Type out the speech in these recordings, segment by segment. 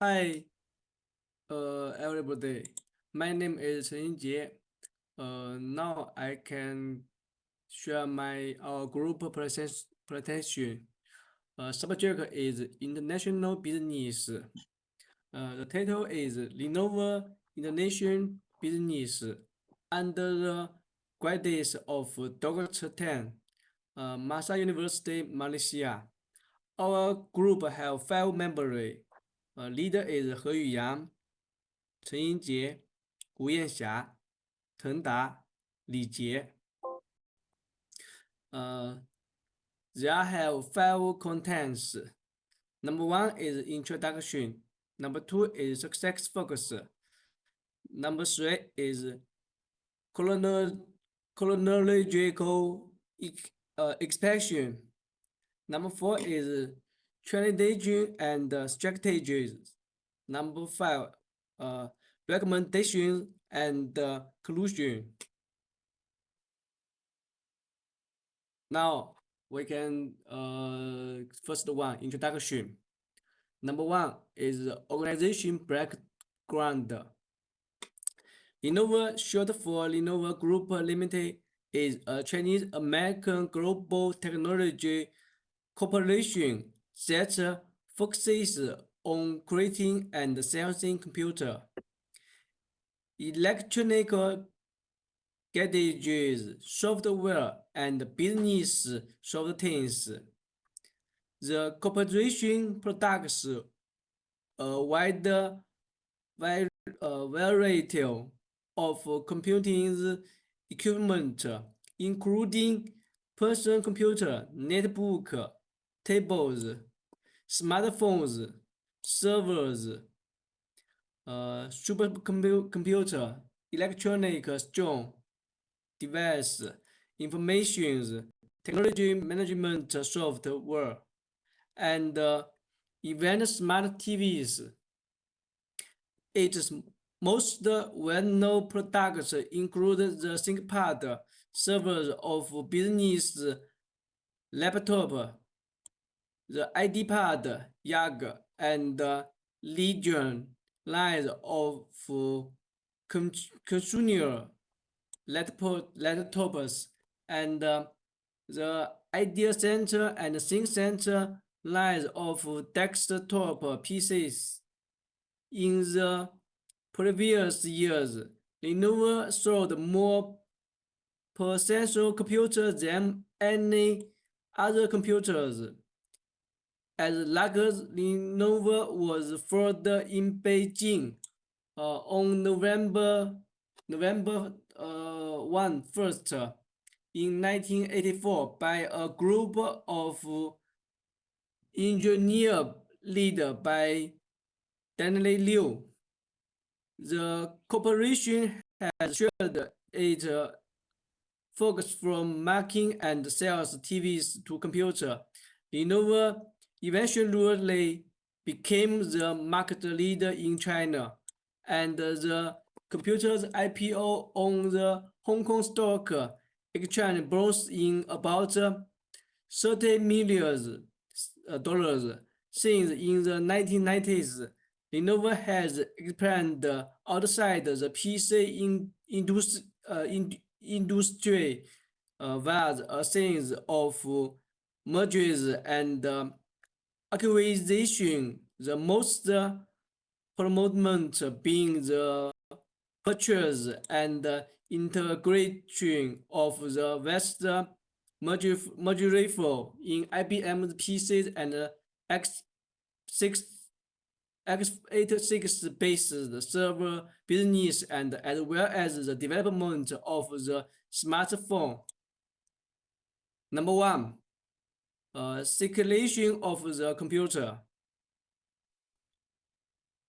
Hi, everybody. My name is Chen Jie. Now I can share my group presentation. Subject is international business. The title is Lenovo International Business under the guidance of Dr. Teng, Masa University, Malaysia. Our group have 5 members. Leader is He Yu Yang, 陈英杰、吴艳霞、滕达、李杰。They have 5 contents. Number 1 is introduction. Number 2 is success focus. Number 3 is chronological expansion. Number 4 is strategy and strategies. Number 5, recommendations and conclusion. Now we can first one, introduction. Number 1 is organization background. Lenovo, short for Lenovo Group Limited, is a Chinese American global technology corporation that focuses on creating and selling computer, electronic gadgets, software, and business software. The corporation products a wide variety of computing equipment, including personal computer, netbook, tablets, smartphones, servers, supercomputer, electronic strong device, information technology management software, and event smart TVs. Its most well-known products include the ThinkPad servers of business laptop, the IDPad YAG, and Li Jie lines of consumer laptops, and the Idea Center and Think Center lines of desktop PCs. In the previous years, Lenovo sold more personal computers than any other computers. As luggage, Lenovo was formed in Beijing on November 1st in 1984 by a group of engineers led by Daniel Liu. The corporation has shifted its focus from marketing and sales TVs to computer. Lenovo eventually became the market leader in China, and the computer's IPO on the Hong Kong Stock Exchange brought in about $30 million. Since in the 1990s, Lenovo has expanded outside the PC industry via a series of mergers and acquisition, the most prominent being the purchase and integration of the West module in IBM's PCs and x86 based server business, and as well as the development of the smartphone. Number 1, circulation of the computer.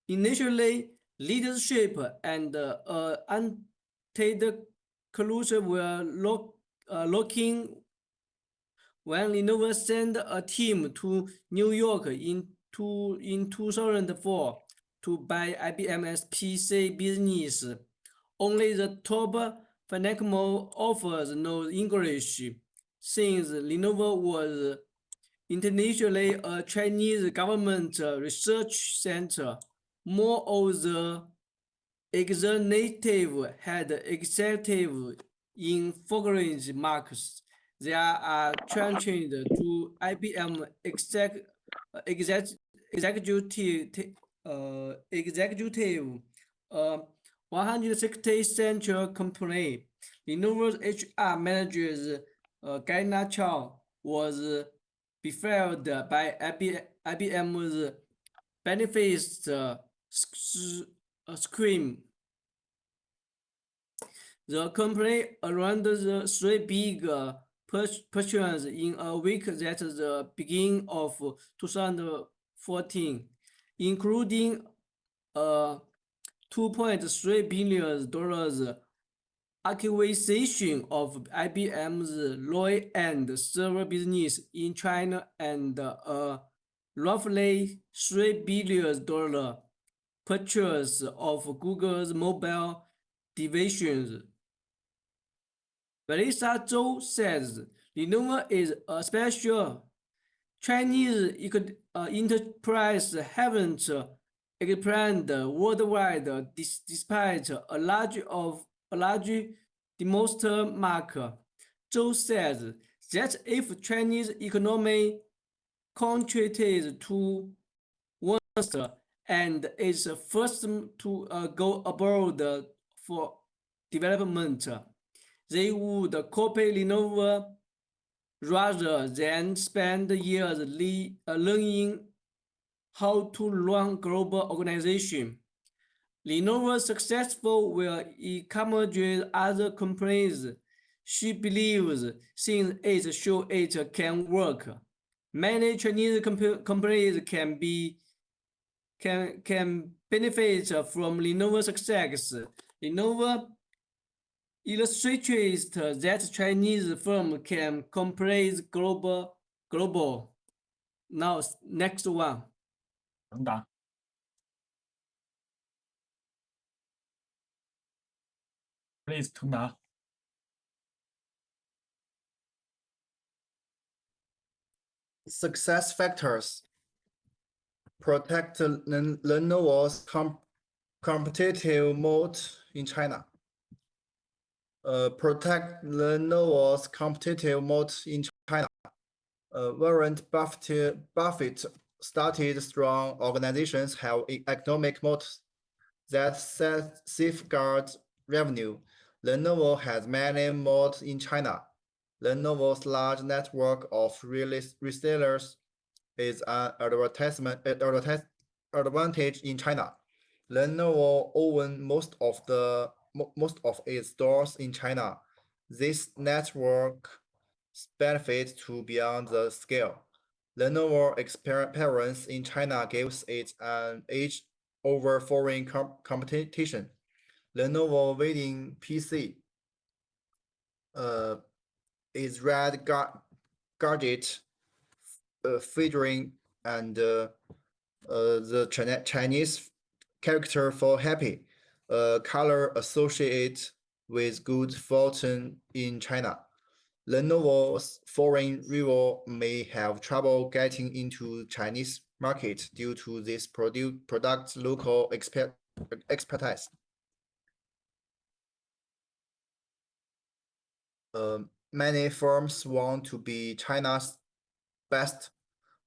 Initially, leadership and untainted collusion were looking when Lenovo sent a team to New York in 2004 to buy IBM's PC business. Only the top financial offers no English, since Lenovo was internationally a Chinese government research center. more of the executive had executive in foreign markets. They are transferred to IBM executive 160 central company. Lenovo's HR manager Gaina Chow was befriended by IBM's benefits scheme. The company around the three big purchases in a week at the beginning of 2014, including a $2.3 billion acquisition of IBM's low-end server business in China and a roughly $3 billion purchase of Google's mobile divisions. Melissa Zhou says Lenovo is a special Chinese enterprise haven't expanded worldwide despite a large domestic market. Zhou says that if Chinese economy contributes to once and is first to go abroad for development, they would copy Lenovo rather than spend years learning how to run global organization. Lenovo successful will encourage other companies. She believes since it shows it can work. Many Chinese companies can benefit from Lenovo's success. Lenovo illustrates that Chinese firms can compete global. Now, next one. 能答。Please, 腾达。Success factors protect Lenovo's competitive moat in China. Protect Lenovo's competitive moat in China. Warren Buffett started strong organizations have economic moats that safeguard revenue. Lenovo has many moats in China. Lenovo's large network of resellers is an advantage in China. Lenovo owns most of its stores in China. This network benefits to beyond the scale. Lenovo experience in China gives it an edge over foreign competition. Lenovo winning PC is red gadget featuring and the Chinese character for happy, color associated with good fortune in China. Lenovo's foreign rival may have trouble getting into Chinese market due to this product's local expertise. Many firms want to be China's best.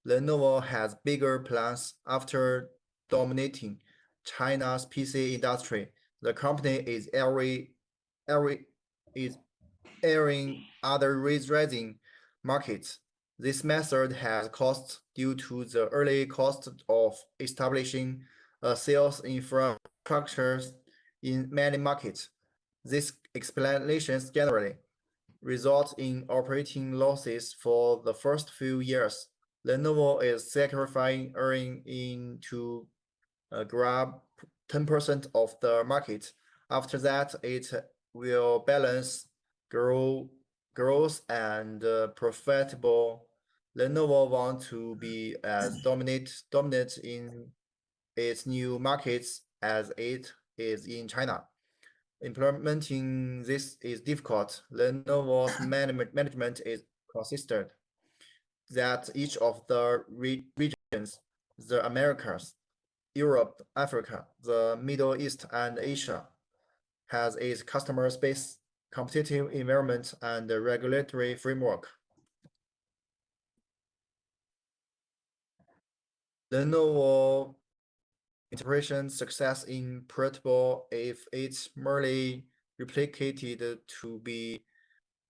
Lenovo has bigger plans after dominating China's PC industry. The company is airing other rising markets. This method has costs due to the early cost of establishing sales infrastructures in many markets. These explanations generally result in operating losses for the first few years. Lenovo is sacrificing earning to grab 10% of the market. After that, it will balance growth and profitable. Lenovo wants to be as dominant in its new markets as it is in China. Implementing this is difficult. Lenovo's management is consistent that each of the regions, the Americas, Europe, Africa, the Middle East, and Asia, has its customer space, competitive environment, and regulatory framework. Lenovo integration success in portable if it's merely replicated to be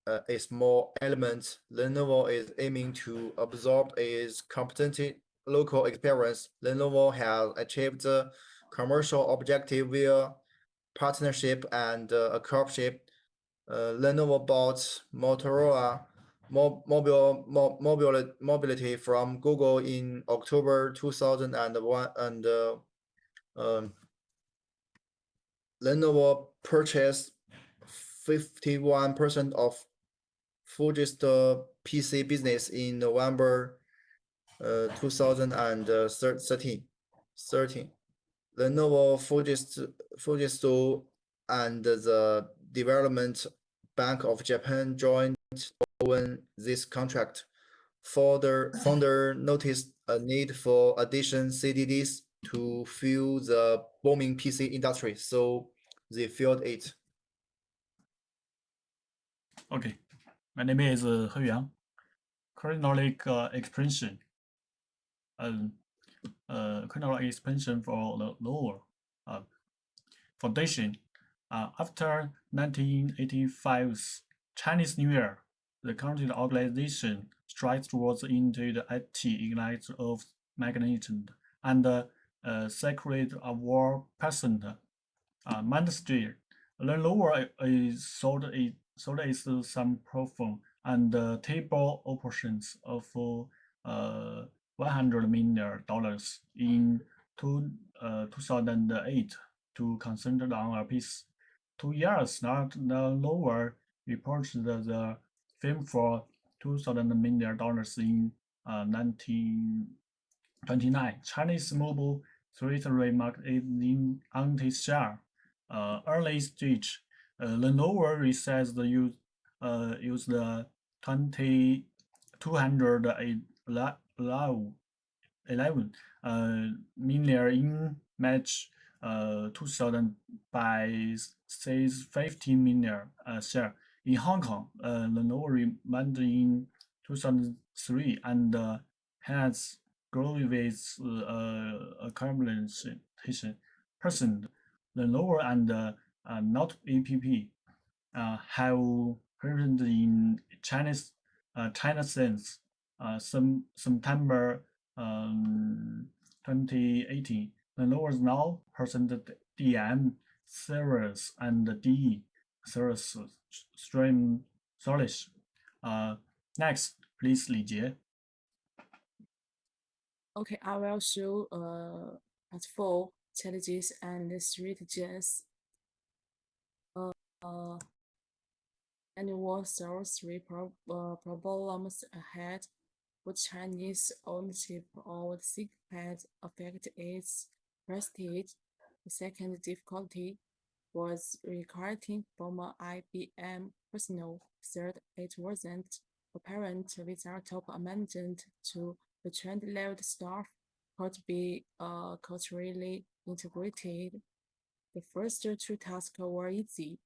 a small element. Lenovo is aiming to absorb its competent local experience. Lenovo has achieved the commercial objective via partnership and a cooperative. Lenovo bought Motorola mobility from Google in October 2001, and Lenovo purchased 51% of Fuji's PC business in November 2013. Lenovo, Fujitsu, and the Development Bank of Japan joined own this contract. Founder noticed a need for additional CDDs to fuel the booming PC industry, so they filled it. Okay, my name is He Yu Yang. Kernel expansion. Kernel expansion for the lower foundation. After 1985's Chinese New Year, the country organization strides towards into the anti-ignite of magnetism and secret war percent ministry. The lower is sold is some profile and table operations of $100 million in 2008 to concentrate on a piece. 2 years not the lower reported the film for $2,000 million in 1929. Chinese mobile territory market is in anti-share early stage. Lenovo resets the use the 211 million in March 2000 by 50 million share in Hong Kong. Lenovo remained in 2003 and has grown with accumulation percent. Lenovo and not app have present in China since September 2018. Lenovo is now present DM servers and DE servers stream storage. Next, please, Li Jie. Okay, I will show part 4 challenges and strategies. And what are 3 problems ahead? Would Chinese ownership of ThinkPad affect its prestige? The second difficulty was recruiting from IBM personnel. Third, it wasn't apparent without top management to the trend level staff could be culturally integrated. The first 2 tasks were easy.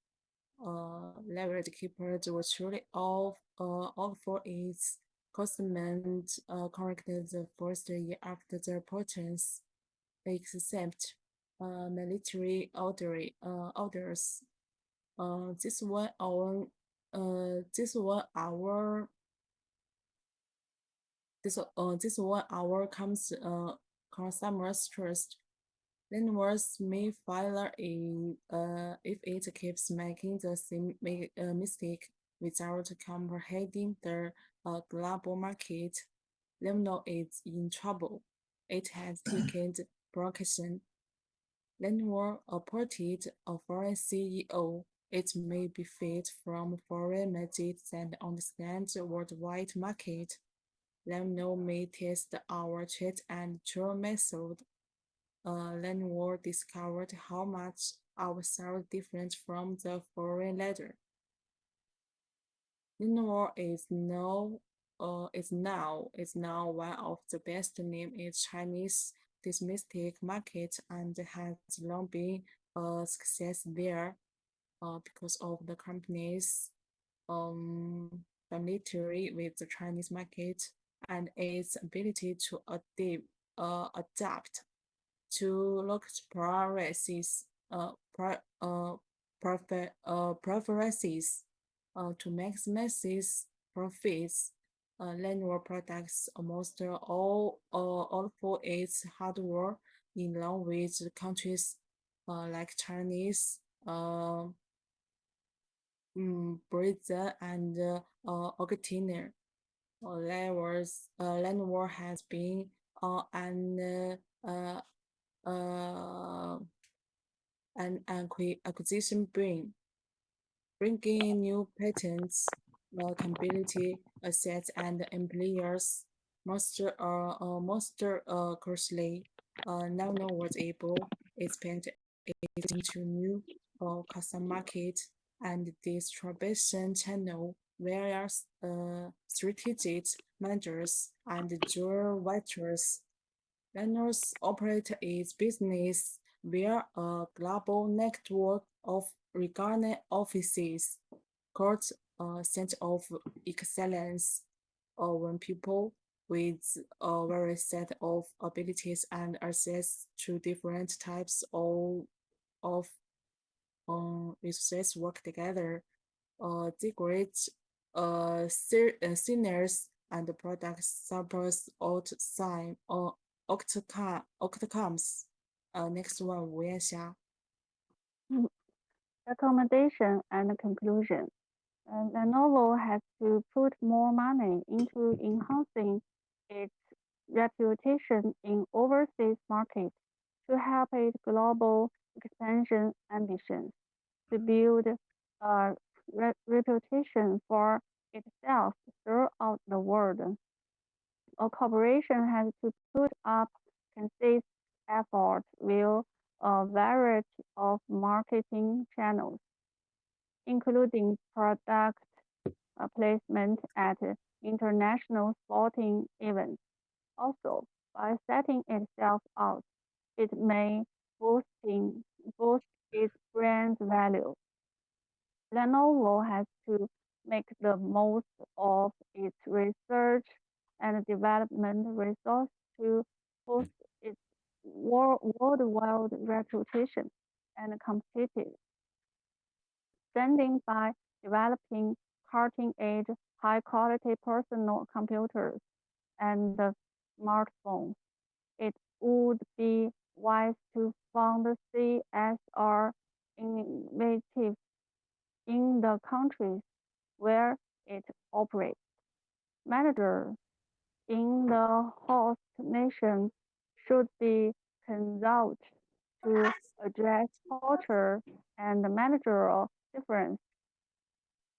Leverage keepers were truly all for its customers corrected the first year after the purchase, except military orders. This one our customers trust. Lenovo may fail if it keeps making the same mistake without comprehending the global market. Lenovo is in trouble. It has taken protection. Lenovo appointed a foreign CEO. It may be fit from foreign markets and understand the worldwide market. Lenovo may test our tried and true method. Lenovo discovered how much our sound different from the foreign leader. Lenovo is now one of the best names in Chinese domestic market and has long been a success there because of the company's familiarity with the Chinese market and its ability to adapt to local preferences, to maximize profits. Lenovo products almost all for its hardware in line with countries like Chinese, Brazil, and Argentina. Lenovo has been an acquisition bringing new patents, capability, assets, and employers. Most crucially, Nano was able to expand it into new custom market and distribution channel via strategic managers and dual ventures. Lenovo operates its business via a global network of regional offices called Center of Excellence, when people with a various set of abilities and access to different types of resources work together. The great seniors and products support outcomes. Next one, Wu Yan Xia. Recommendation and conclusion. Lenovo has to put more money into enhancing its reputation in overseas markets to help its global expansion ambitions, to build a reputation for itself throughout the world. A corporation has to put up consistent effort with a variety of marketing channels, including product placement at international sporting events. Also, by setting itself out, it may boost its brand value. Lenovo has to make the most of its research and development resources to boost its worldwide reputation and competitive standing by developing cutting-edge, high-quality personal computers and smartphones. It would be wise to fund CSR initiatives in the countries where it operates. Managers in the host nation should be consulted to address culture and managerial difference.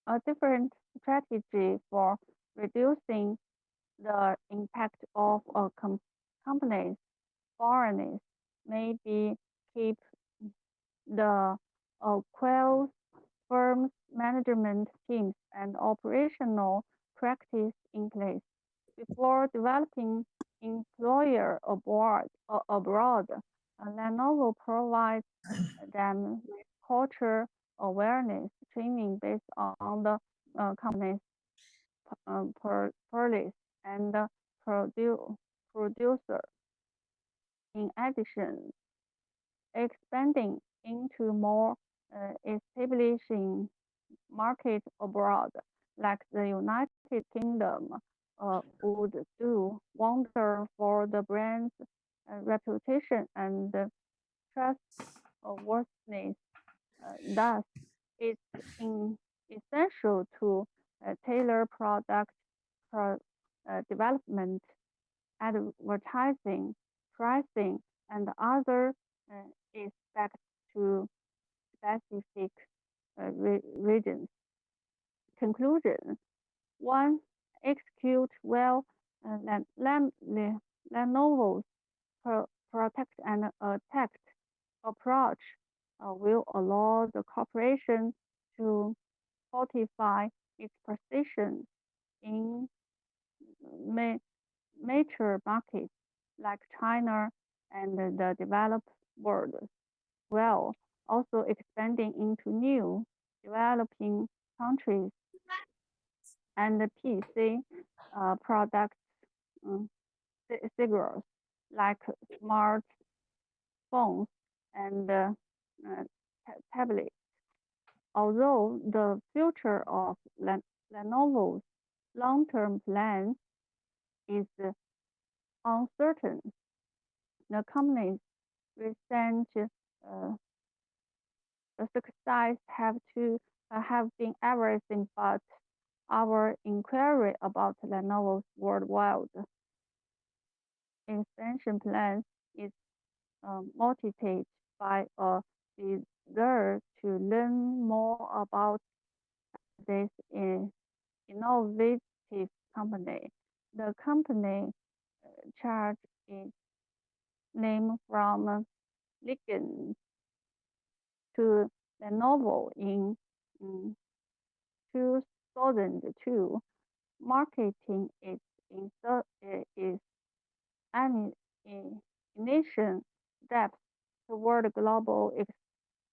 A different strategy for reducing the impact of a company's foreigners may be keep the quell firm's management teams and operational practice in place before developing employer abroad. Lenovo provides them with culture awareness training based on the company's policy and producer. In addition, expanding into more establishing markets abroad, like the United Kingdom, would do wonder for the brand's reputation and trustworthiness. Thus, it's essential to tailor product development, advertising, pricing, and other aspects to specific regions. Conclusion: 1. Execute well Lenovo's protect and attack approach will allow the corporation to fortify its position in major markets like China, and the developed world, while also expanding into new developing countries and PC products figures like smartphones and tablets. Although the future of Lenovo's long-term plan is uncertain, the company's recent success have been everything but our inquiry about Lenovo's worldwide expansion plan is motivated by a desire to learn more about this innovative company. The company chart is named from Lincoln to Lenovo in 2002. Marketing its initial steps toward global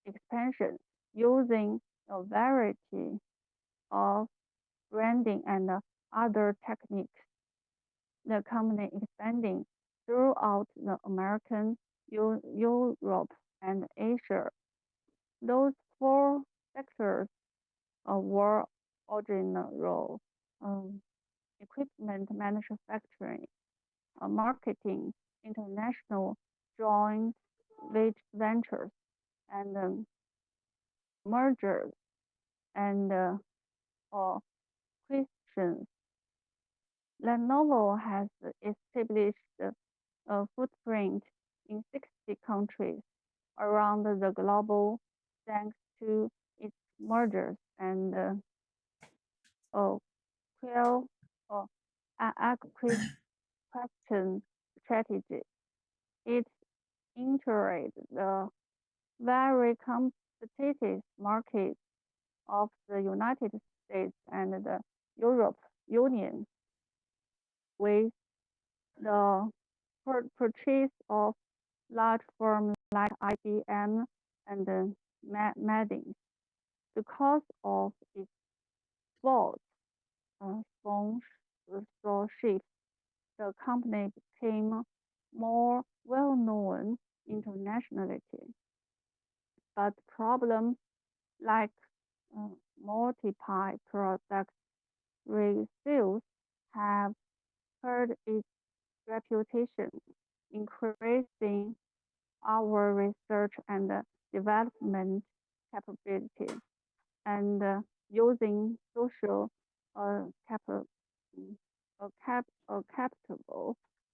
expansion using a variety of branding and other techniques. The company expanding throughout the American, Europe, and Asia. Those four sectors were original equipment manufacturing, marketing, international joint ventures, and mergers and acquisitions. Lenovo has established a footprint in 60 countries around the globe thanks to its mergers and acquisition strategy. It entered the very competitive market of the United States and the Europe Union with the purchase of large firms like IBM and Madden. Because of its broad sponsorship, the company became more well-known internationally. But problems like multiple product resales have hurt its reputation, increasing our research and development capabilities, and using social capital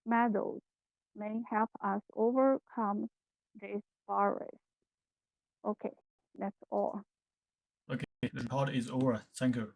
methods may help us overcome these barriers. Okay, that's all. Okay, the report is over. Thank you.